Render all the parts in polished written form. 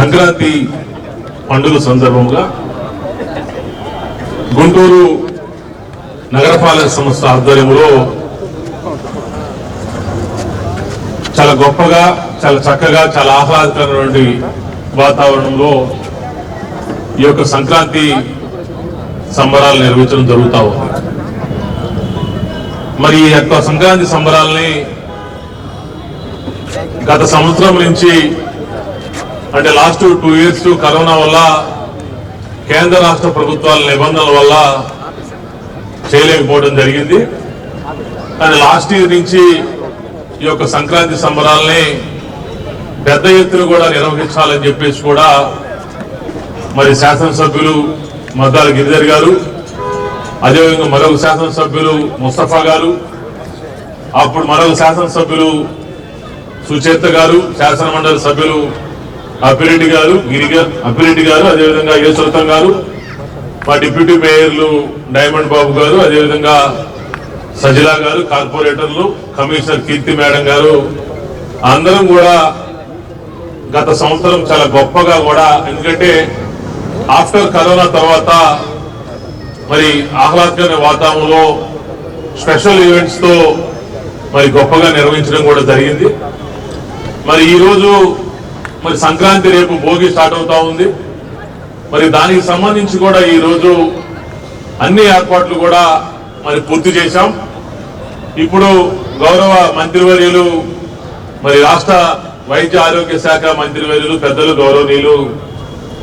సంక్రాంతి పండుగ సందర్భంగా గుంటూరు నగరపాలక సంస్థ ఆధ్వర్యంలో చాలా గొప్పగా, చాలా చక్కగా, చాలా ఆహ్లాదకరమైనటువంటి వాతావరణంలో ఈ యొక్క సంక్రాంతి సంబరాలు నిర్వహించడం జరుగుతా ఉంది. మరి ఈ యొక్క సంక్రాంతి సంబరాలని గత సంవత్సరం నుంచి అంటే లాస్ట్ 2 years కరోనా వల్ల కేంద్ర రాష్ట్ర ప్రభుత్వాల నిబంధనల వల్ల చేయలేకపోవడం జరిగింది. కానీ లాస్ట్ ఇయర్ నుంచి ఈ యొక్క సంక్రాంతి సంబరాలని పెద్ద ఎత్తున కూడా నిర్వహించాలని చెప్పేసి కూడా మరి శాసనసభ్యులు మద్దాల గిరిధర్ గారు, అదేవిధంగా మరొక శాసనసభ్యులు ముస్తఫా గారు, అప్పుడు మరొక శాసనసభ్యులు సుచేత గారు, శాసన మండలి సభ్యులు అప్పిరెడ్డి గారు, అదేవిధంగా యేసురత్నం గారు, మా డిప్యూటీ మేయర్లు డైమండ్ బాబు గారు, అదేవిధంగా సజిలా గారు, కార్పొరేటర్లు, కమిషనర్ కీర్తి మేడం గారు, అందరం కూడా గత సంవత్సరం చాలా గొప్పగా కూడా, ఎందుకంటే ఆఫ్టర్ కరోనా తర్వాత మరి ఆహ్లాదకరమైన వాతావరణంలో స్పెషల్ ఈవెంట్స్ తో మరి గొప్పగా నిర్వహించడం కూడా జరిగింది. మరి ఈరోజు మరి సంక్రాంతి రేపు భోగి స్టార్ట్ అవుతా ఉంది. మరి దానికి సంబంధించి కూడా ఈరోజు అన్ని ఏర్పాట్లు కూడా మరి పూర్తి చేశాం. ఇప్పుడు గౌరవ మంత్రివర్యులు మరి రాష్ట్ర వైద్య ఆరోగ్య శాఖ మంత్రివర్యులు పెద్దలు గౌరవనీయులు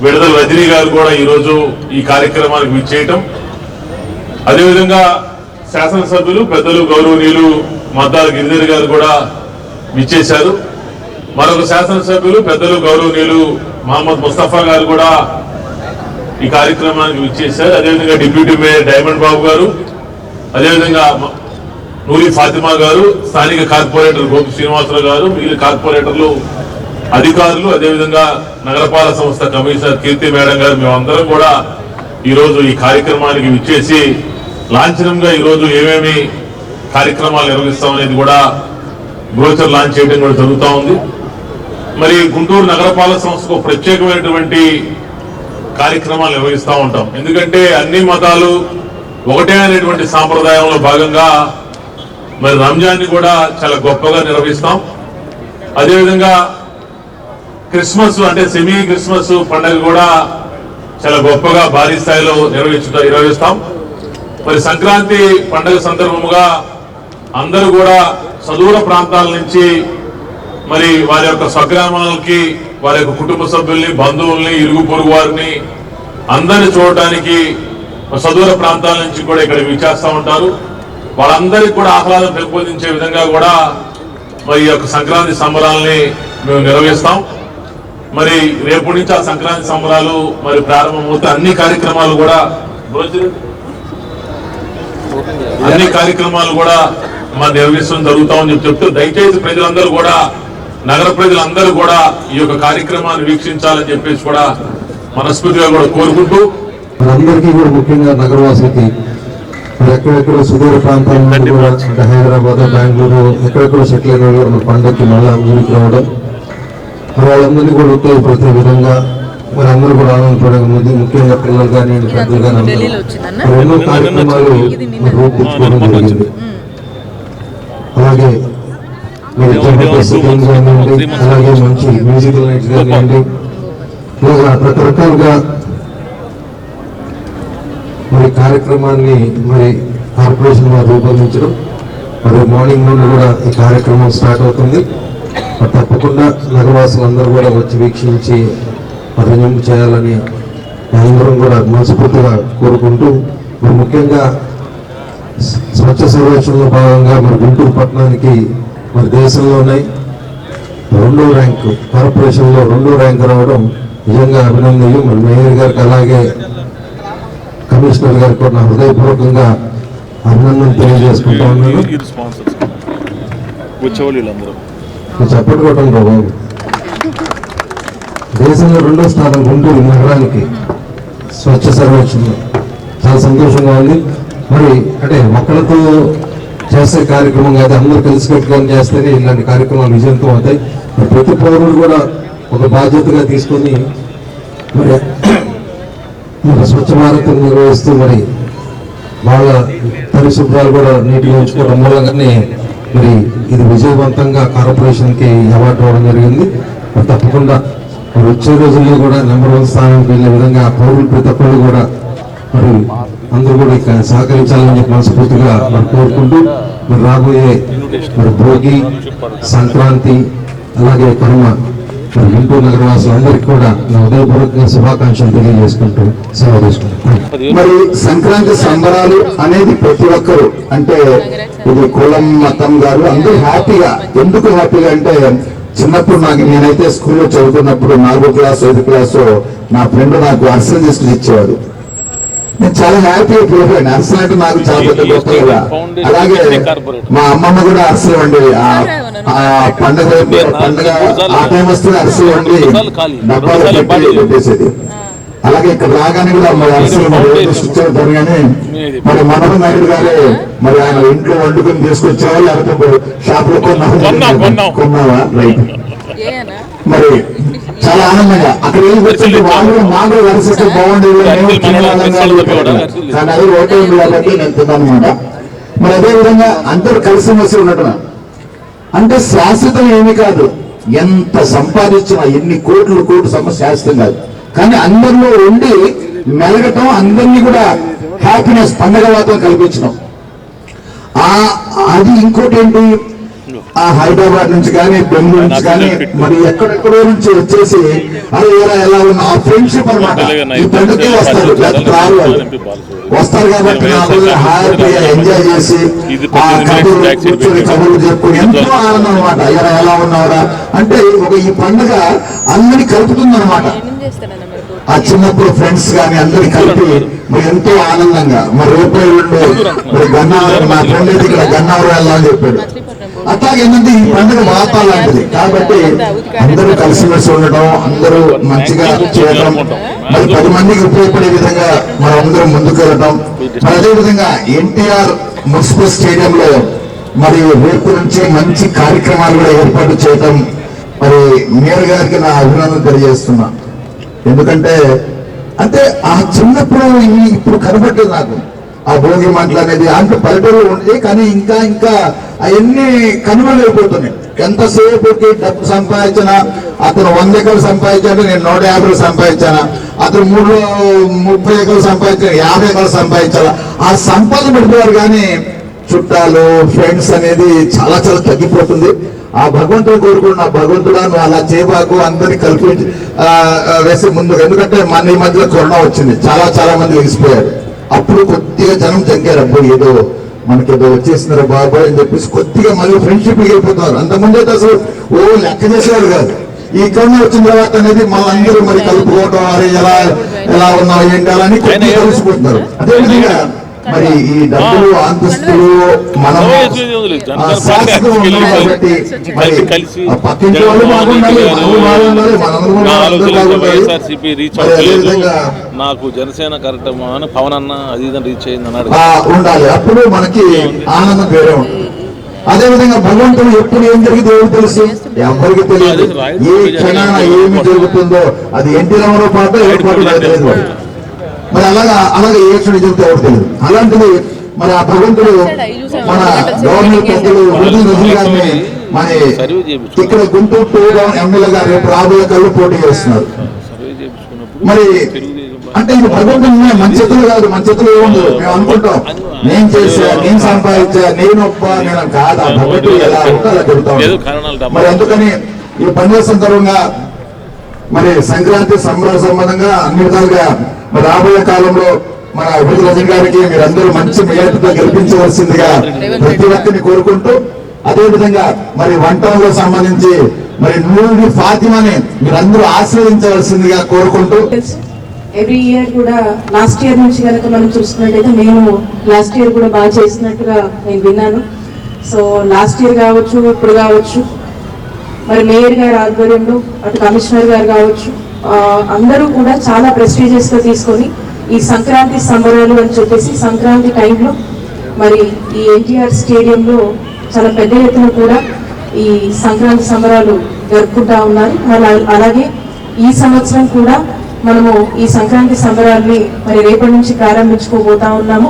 విడుదల రజనీ గారు కూడా ఈరోజు ఈ కార్యక్రమానికి విచ్చేయటం, అదేవిధంగా శాసనసభ్యులు పెద్దలు గౌరవనీయులు మద్దాల గిరిధర్ గారు కూడా విచ్చేశారు. మరొక శాసనసభ్యులు పెద్దలు గౌరవనీయులు మహమ్మద్ ముస్తఫా గారు కూడా ఈ కార్యక్రమానికి విచ్చేశారు. అదేవిధంగా డిప్యూటీ మేయర్ డైమండ్ బాబు గారు, అదేవిధంగా నూరి ఫాతిమా గారు, స్థానిక కార్పొరేటర్ గోపి శ్రీనివాసరావు గారు, మిగిలిన కార్పొరేటర్లు, అధికారులు, అదేవిధంగా నగరపాలక సంస్థ కమిషనర్ కీర్తి మేడం గారు, మేమందరం కూడా ఈరోజు ఈ కార్యక్రమానికి విచ్చేసి లాంఛనంగా ఈరోజు ఏమేమి కార్యక్రమాలు నిర్వహిస్తామనేది కూడా బ్రోచర్ లాంచ్ చేయడం కూడా జరుగుతూ ఉంది. మరి గుంటూరు నగరపాలక సంస్థకు ప్రత్యేకమైనటువంటి కార్యక్రమాలు నిర్వహిస్తూ ఉంటాం. ఎందుకంటే అన్ని మతాలు ఒకటే అనేటువంటి సాంప్రదాయంలో భాగంగా మరి రంజాన్ని కూడా చాలా గొప్పగా నిర్వహిస్తాం. అదేవిధంగా క్రిస్మస్ అంటే సెమీ క్రిస్మస్ పండుగ కూడా చాలా గొప్పగా భారీ స్థాయిలో నిర్వహిస్తాం. మరి సంక్రాంతి పండుగ సందర్భముగా అందరూ కూడా సుదూర ప్రాంతాల నుంచి మరి వారి యొక్క స్వగ్రామాలకి వారి యొక్క కుటుంబ సభ్యుల్ని, బంధువుల్ని, ఇరుగు పొరుగు వారిని అందరిని చూడటానికి సుదూర ప్రాంతాల నుంచి కూడా ఇక్కడ విచ్చేస్తూ ఉంటారు. వాళ్ళందరికీ కూడా ఆహ్లాదం పెంపొందించే విధంగా కూడా మరి ఈ యొక్క సంక్రాంతి సంబరాలని మేము నిర్వహిస్తాం. మరి రేపు నుంచి ఆ సంక్రాంతి సంబరాలు మరి ప్రారంభమవుతాయి. అన్ని కార్యక్రమాలు కూడా మరి నిర్వహించడం జరుగుతామని చెప్తూ దయచేసి ప్రజలందరూ కూడా, నగర ప్రజలందరూ కూడా ఈ యొక్క కార్యక్రమాన్ని వీక్షించాలని చెప్పేసి కూడా మనస్ఫూర్తిగా కూడా కోరుకుంటూ, అందరికీ కూడా ముఖ్యంగా నగరవాసులకి ఎక్కడెక్కడో సుదూర ప్రాంతాల్లో కూడా హైదరాబాద్, బెంగళూరు ఎక్కడెక్కడో సెటిల్ అయిన వాళ్ళు పండుగకి మళ్ళా ఊరికి రావడం, వాళ్ళందరినీ కూడా ఉపయోగపడే విధంగా మరి అందరూ కూడా ఆనందపడే ముఖ్యంగా పిల్లలు కానీ పెద్దలు కానీ ఎన్నో కార్యక్రమాలు రూపొందించుకోవడం జరిగింది. అలాగే మరి కానివ్వండి, అలాగే మంచి మ్యూజికల్ నైట్స్ కానివ్వండి, ఇలా రకరకాలుగా మరి కార్యక్రమాన్ని మరి కార్పొరేషన్ వారు రూపొందించడం, మరి మార్నింగ్ నుండి కూడా ఈ కార్యక్రమం స్టార్ట్ అవుతుంది. తప్పకుండా నగరవాసులందరూ కూడా వచ్చి వీక్షించి వినియోగం చేయాలని అందరం కూడా మనస్ఫూర్తిగా కోరుకుంటూ, మరి ముఖ్యంగా స్వచ్ఛ సర్వేక్షణలో భాగంగా మరి గుంటూరు పట్టణానికి మరి దేశంలోనే 2వ ర్యాంకు, కార్పొరేషన్లో 2వ ర్యాంకు రావడం నిజంగా అభినందనీయం. మరి మేయర్ గారికి అలాగే కమిషనర్ గారికి కూడా నా హృదయపూర్వకంగా అభినందనలు తెలియజేసుకుంటా ఉన్నాను. చెప్పట్టుకోవటం బాబు, దేశంలో 2వ స్థానం గుంటూరు నగరానికి స్వచ్ఛ సర్వేక్షణలో చాలా సంతోషంగా ఉంది. మరి అంటే ఒక్కరితో చేసే కార్యక్రమం కాదు, అందరూ కలిసి పెట్టుకొని చేస్తేనే ఇలాంటి కార్యక్రమాలు విజయంతో అవుతాయి. ప్రతి పౌరుడు కూడా ఒక బాధ్యతగా తీసుకొని మరి స్వచ్ఛ భారత్ నిర్వహిస్తూ మరి బాగా పరిశుభ్రాలు కూడా నీటిగా ఉంచుకోవడం మూలంగానే మరి ఇది విజయవంతంగా కార్పొరేషన్కి అవార్డు ఇవ్వడం జరిగింది. తప్పకుండా మరి వచ్చే రోజుల్లో కూడా నెంబర్ 1 స్థానానికి వెళ్ళే విధంగా పౌరులు ప్రతి ఒక్కరు కూడా మరి అందరూ కూడా ఇక్కడ సహకరించాలని చెప్పి మనస్ఫూర్తిగా మరి కోరుకుంటూ మరి రాబోయే మరి భోగి, సంక్రాంతి, అలాగే కనుమ మరి గుంటూరు నగరవాసులందరికీ కూడా నా ఉదయపూర్వక శుభాకాంక్షలు తెలియజేసుకుంటూ సెలవు తీసుకుంటాను. మరి సంక్రాంతి సంబరాలు అనేది ప్రతి ఒక్కరు అంటే ఇది కులం మతం గారు అందరూ హ్యాపీగా, ఎందుకు హ్యాపీగా అంటే చిన్నప్పుడు నేనైతే స్కూల్లో చదువుతున్నప్పుడు 4వ క్లాస్ 5వ క్లాసు నా ఫ్రెండ్ నాకు అర్సలు తీసుకుని ఇచ్చేవాడు. నేను చాలా హ్యాపీగా ఫీల్ అయ్యాను. అర్సలు అంటే నాకు చాలా పెద్ద గొప్ప కదా. అలాగే మా అమ్మమ్మ కూడా అర్సలు వండేది. ఆ పండగ ఆ టైం వస్తే అర్సలు వండి డబ్బాలు పెట్టి పెట్టేసేది. అలాగే ఇక్కడ రాగానే కూడా మరి అర్సలు ఇచ్చేవారు. కానీ మరి మనోహర్ నాయుడు గారే మరి ఆయన ఇంట్లో వండుకొని తీసుకొచ్చావా లేకపోతే షాప్ లో కొన్నావా? రైట్. మరి చాలా ఆనందంగా అక్కడ ఏం వచ్చింది వాళ్ళు మాకు వరుస బాగుండేది కానీ అది ఓటే ఉంది కాబట్టి నేను తిన్నాను అనమాట. మరి అదే విధంగా అందరూ కలిసిమెలిసి ఉండటం అంటే శాశ్వతం ఏమీ కాదు. ఎంత సంపాదించినా ఎన్ని కోట్లు శాశ్వతం కాదు. కానీ అందరిలో ఉండి మెలగటం, అందరినీ కూడా హ్యాపీనెస్ పండగ వాతావరణం కల్పించడం. అది ఇంకోటి ఏంటి, ఆ హైదరాబాద్ నుంచి కానీ బెంగళూరు నుంచి కానీ మరి ఎక్కడెక్కడో నుంచి వచ్చేసి అది ఎలా ఉన్న ఆ ఫ్రెండ్షిప్ అనమాట. ఈ పండుగకి వస్తారు కాబట్టి హ్యాపీగా ఎంజాయ్ చేసి ఆ కూర్చొని కబుర్లు చెప్పుకొని ఎంతో ఆనందం అనమాట. ఎలా ఉన్నారా అంటే ఈ పండుగ అందరినీ కలుపుతుంది అనమాట. ఆ చిన్నప్పుడు ఫ్రెండ్స్ కానీ అందరి కలిపి మరి ఎంతో ఆనందంగా మరి రూపాయలు మరి గన్నావరం మా ఫ్రెండ్ అయితే ఇక్కడ గన్నావరం వెళ్ళాలని చెప్పాడు. అట్లాగే ఏంటంటే ఈ పండుగ వాతావరణం లాంటిది కాబట్టి అందరూ కలిసిమెలిసి ఉండటం, అందరూ మంచిగా చేయడం, మరి 10 మందికి ఉపయోగపడే విధంగా మనం అందరం ముందుకు వెళ్ళటం. మరి అదేవిధంగా ఎన్టీఆర్ మున్సిపల్ స్టేడియంలో మరి రేపు నుంచి మంచి కార్యక్రమాలు కూడా ఏర్పాటు చేయడం మరి మేయర్ గారికి నా అభినందన తెలియజేస్తున్నా. ఎందుకంటే అంటే ఆ చిన్నప్పుడు ఇప్పుడు కనబట్టలేదు నాకు ఆ భోగి మంటలు అనేది. అంటే పల్లెటూరులో ఉండేది కానీ ఇంకా అవన్నీ కనుమరుగైపోతున్నాయి. ఎంతసేపుకి డబ్బు సంపాదించినా అతను 100 ఎకరాలు సంపాదించాడు, నేను 150 సంపాదించానా, అతను 30 ఎకరాలు సంపాదించాను, 50 ఎకరాలు సంపాదించాలా, ఆ సంపాదన పెడిపోయారు. కానీ చుట్టాలు ఫ్రెండ్స్ అనేది చాలా తగ్గిపోతుంది. ఆ భగవంతుడు కోరుకున్న భగవంతుడా నువ్వు అలా చేయబాకు, అందరినీ కలిపి వేసే ముందు. ఎందుకంటే మన ఈ మధ్యలో కరోనా వచ్చింది, చాలా మంది వెలిసిపోయారు. అప్పుడు కొద్దిగా జనం తగ్గారు. అప్పుడు ఏదో మనకేదో వచ్చేసినారు బాబాయ్ అని చెప్పేసి కొద్దిగా మళ్ళీ ఫ్రెండ్షిప్ అయిపోతున్నారు. అంతకుముందు అయితే అసలు లెక్క చేసేవారు కాదు. ఈ కరోనా వచ్చిన తర్వాత అనేది మళ్ళీ మరి కలుపుకోవడం, అరే ఎలా ఉన్నావు ఏంటి అని కొద్దిగా కలిసిపోతున్నారు. అదేవిధంగా మరి ఈ డబ్బులు అంతస్తులు మనం కాబట్టి పక్కింటి వాళ్ళు బాగుండాలి, నాకు జనసేన కరెక్ట్ పవన్ అన్న అది రీచ్ అయింది అన్నాడు ఉండాలి. అప్పుడు మనకి ఆనందం వేరే ఉంటుంది. అదేవిధంగా భగవంతుడు ఎప్పుడు ఏం జరిగింది ఎవరు తెలుసు, ఎవరికి తెలియదు. ఏ క్షణాన ఏమి జరుగుతుందో అది ఎన్టీ రామారావు పాట ఎవరి పాట తెలియదు. మరి అలాగే ఏ క్షణం చెబితే ఎవరు తెలియదు. అలాంటిది మరి ఆ భగవంతుడు మన గవర్నమెంట్ పెద్దలు రజనీ గారిని మన ఇక్కడ గుంటూరు 2 ఎమ్మెల్యే గారు రేపు రాబోయే కళ్ళు పోటీ చేస్తున్నారు. మరి అంటే ఇది భగవంతుడు మన చేతులు కాదు, మన చేతులు ఏముండదు. మేము అనుకుంటాం నేను చేసా, నేను సంపాదించా, నేను కాదు. ఆ భగవంతుడు ఎలా ఉంటే అలా చెబుతాం. మరి అందుకని ఈ పండుగ సందర్భంగా మరి సంక్రాంతి సంబంధంగా అన్ని విధాలుగా మరి రాబోయే కాలంలో మన అభివృద్ధి రజనీ గారికి మీరందరూ మంచి మెజార్టీతో గెలిపించవలసిందిగా ప్రతి ఒక్కరిని కోరుకుంటూ, అదేవిధంగా మరి వంటలో సంబంధించి మరి నూరి ఫాతిమాని మీరందరూ ఆశీర్వదించవలసిందిగా కోరుకుంటూ, ఎవ్రీ ఇయర్ కూడా లాస్ట్ ఇయర్ నుంచి కనుక మనం చూసుకున్నట్టయితే నేను లాస్ట్ ఇయర్ కూడా బాగా చేసినట్టుగా నేను విన్నాను. సో లాస్ట్ ఇయర్ కావచ్చు, ఇప్పుడు కావచ్చు, మరి మేయర్ గారి ఆధ్వర్యంలో అటు కమిషనర్ గారు కావచ్చు, అందరూ కూడా చాలా ప్రెస్టీజియస్గా తీసుకొని ఈ సంక్రాంతి సంబరాలు అని చెప్పేసి సంక్రాంతి టైంలో మరి ఈ ఎన్టీఆర్ స్టేడియంలో చాలా పెద్ద ఎత్తున కూడా ఈ సంక్రాంతి సంబరాలు జరుపుకుంటా ఉన్నారు. అలాగే ఈ సంవత్సరం కూడా మనము ఈ సంక్రాంతి సంబరాల్ని మరి రేపటి నుంచి ప్రారంభించుకోబోతా ఉన్నాము.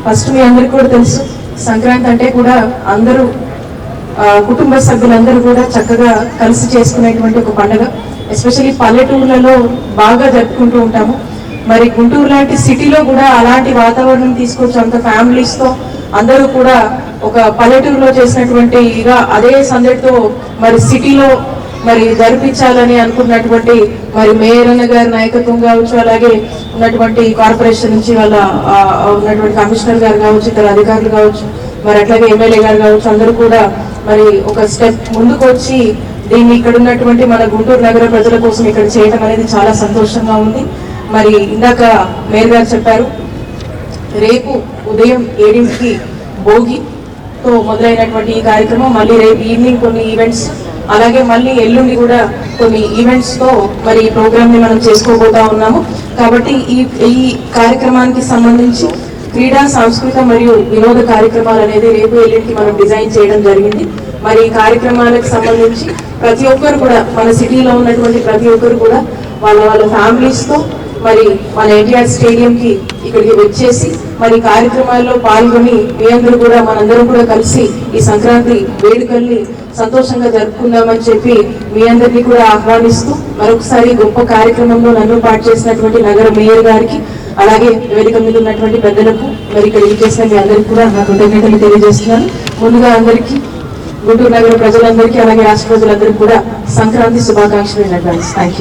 ఫస్ట్ మీ అందరికీ కూడా తెలుసు, సంక్రాంతి అంటే కూడా అందరూ కుటుంబ సభ్యులందరూ కూడా చక్కగా కలిసి చేసుకునేటువంటి ఒక పండుగ. ఎస్పెషల్లీ పల్లెటూర్లలో బాగా జరుపుకుంటూ ఉంటాము. మరి గుంటూరు లాంటి సిటీలో కూడా అలాంటి వాతావరణం తీసుకొచ్చి అంత ఫ్యామిలీస్తో అందరూ కూడా ఒక పల్లెటూరులో చేసినటువంటి ఇక అదే సందడితో మరి సిటీలో మరి జరిపించాలని అనుకున్నటువంటి మరి మేయర్ అన్న గారి నాయకత్వం కావచ్చు, అలాగే ఉన్నటువంటి కార్పొరేషన్ నుంచి వాళ్ళ ఉన్నటువంటి కమిషనర్ గారు కావచ్చు, ఇతర అధికారులు కావచ్చు, మరి అట్లాగే ఎమ్మెల్యే గారు కావచ్చు, అందరూ కూడా మరి ఒక స్టెప్ ముందుకు వచ్చి దీన్ని ఇక్కడ ఉన్నటువంటి మన గుంటూరు నగర ప్రజల కోసం ఇక్కడ చేయడం అనేది చాలా సంతోషంగా ఉంది. మరి ఇందాక మేయర్ గారు చెప్పారు, రేపు ఉదయం 7కి భోగితో మొదలైనటువంటి ఈ కార్యక్రమం, మళ్ళీ రేపు ఈవినింగ్ కొన్ని ఈవెంట్స్, అలాగే మళ్ళీ ఎల్లుండి కూడా కొన్ని ఈవెంట్స్ తో మరి ఈ ప్రోగ్రామ్ ని మనం చేసుకోబోతా ఉన్నాము. కాబట్టి ఈ కార్యక్రమానికి సంబంధించి క్రీడా, సాంస్కృతిక మరియు వినోద కార్యక్రమాలు అనేది రేపు ఎల్లుండికి మనం డిజైన్ చేయడం జరిగింది. మరి ఈ కార్యక్రమాలకు సంబంధించి ప్రతి ఒక్కరు కూడా మన సిటీలో ఉన్నటువంటి ప్రతి ఒక్కరు కూడా వాళ్ళ ఫ్యామిలీస్ తో మరి మన ఎన్టీఆర్ స్టేడియం కి ఇక్కడికి వచ్చేసి మరి కార్యక్రమాల్లో పాల్గొని మీ అందరూ కూడా మనందరం కూడా కలిసి ఈ సంక్రాంతి వేడుకల్ని సంతోషంగా జరుపుకుందామని చెప్పి మీ అందరినీ కూడా ఆహ్వానిస్తూ మరొకసారి గొప్ప కార్యక్రమంలో నన్ను పాటు చేసినటువంటి నగర మేయర్ గారికి, అలాగే వేదిక మీద ఉన్నటువంటి పెద్దలకు, మరి ఇక్కడ చేసిన మీ అందరికీ కూడా నా కృతజ్ఞతలు తెలియజేస్తున్నాను. ముందుగా అందరికీ, గుంటూరు నగర ప్రజలందరికీ, అలాగే రాష్ట్ర ప్రజలందరికీ కూడా సంక్రాంతి శుభాకాంక్షలు. Thank you.